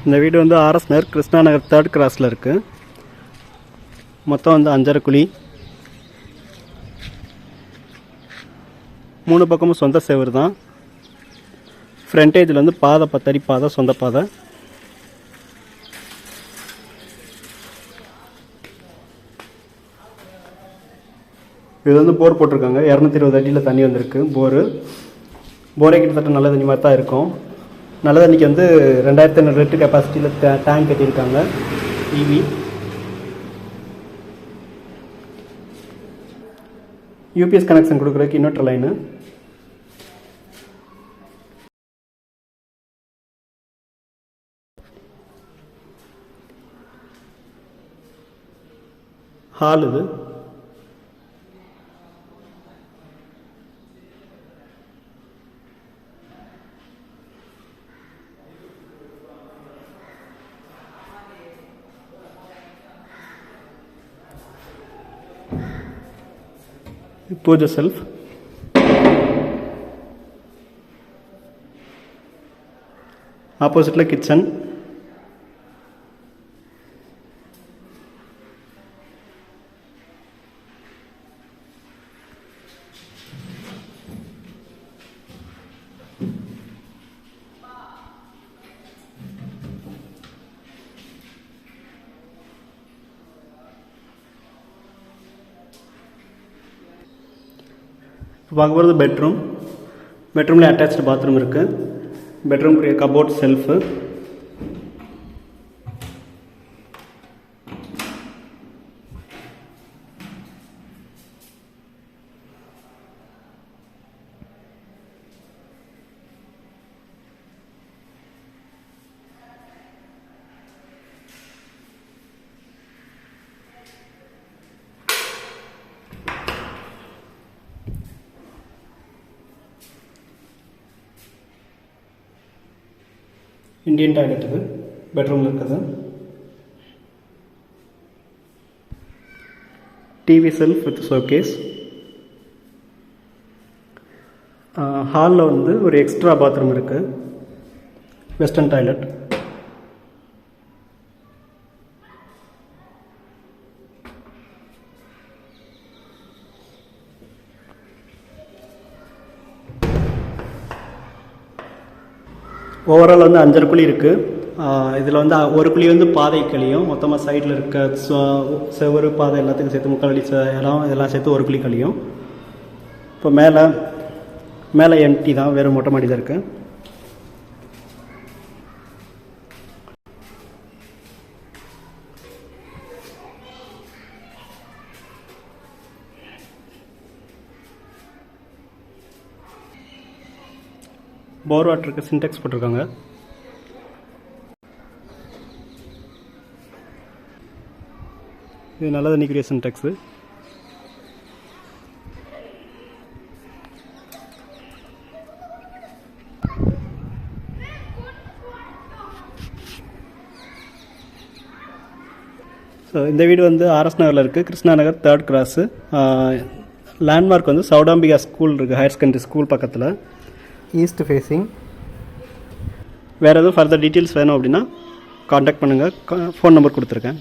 இந்த வீடு வந்து ஆர்எஸ் நகர் கிருஷ்ணா நகர் 3rd கிராஸில் இருக்குது. மொத்தம் வந்து 5 குழி, 3 பக்கமும் சொந்த செவரு தான். ஃப்ரண்டேஜில் வந்து பாதை 10 அடி பாதை, சொந்த பாதை. இது வந்து போர் போட்டிருக்காங்க. 220 அடியில் தண்ணி வந்திருக்கு. போரே கிட்டத்தட்ட நல்ல தண்ணி மாதிரி தான் இருக்கும். நல்ல தண்ணிக்கு வந்து 2500 லிட்டர் கெப்பாசிட்டியில் டேங்க் கட்டியிருக்காங்க. இவி யூபிஎஸ் கனெக்ஷன் கொடுக்குறதுக்கு இன்வெர்டர் லைனு. ஹால் இது. பூஜை செல்ஃப். ஆப்போசிட்டில் கிச்சன். இப்போ பார்க்க போகிறது பெட்ரூம். பெட்ரூமில் அட்டாச்சு பாத்ரூம் இருக்குது. பெட்ரூம்க்குரிய கபோர்ட், செல்ஃபு. இந்தியன் டாய்லெட் இது பெட்ரூமில் இருக்குது. TV self with showcase. ஹாலில் வந்து ஒரு எக்ஸ்ட்ரா பாத்ரூம் இருக்குது. Western toilet. ஓவரால் வந்து 5 குழி இருக்குது. இதில் வந்து ஒரு குழி வந்து பாதை கழியும். மொத்தமாக சைடில் இருக்க செவரு பாதை எல்லாத்துக்கும் சேர்த்து 3/4 அடி இடம் இதெல்லாம் சேர்த்து ஒரு குழி கழியும். இப்போ மேலே எம்டி தான், வேறு மொட்டை மாடி தான் இருக்குது. போர் வாட்டருக்கு சின்டெக்ஸ் போட்டிருக்காங்க. இது நல்ல தண்ணிக்குரிய சின்டெக்ஸு. ஸோ இந்த வீடு வந்து ஆர்எஸ் நகரில் இருக்குது, Krishna Nagar 3rd cross. Landmark வந்து சௌடாம்பிகா ஸ்கூல் இருக்குது, ஹையர் செகண்டரி ஸ்கூல் பக்கத்தில், ஈஸ்ட் ஃபேஸிங். வேறு எதுவும் ஃபர்தர் டீட்டெயில்ஸ் வேணும் அப்படின்னா காண்டாக்ட் பண்ணுங்கள். ஃபோன் நம்பர் கொடுத்துருக்கேன்.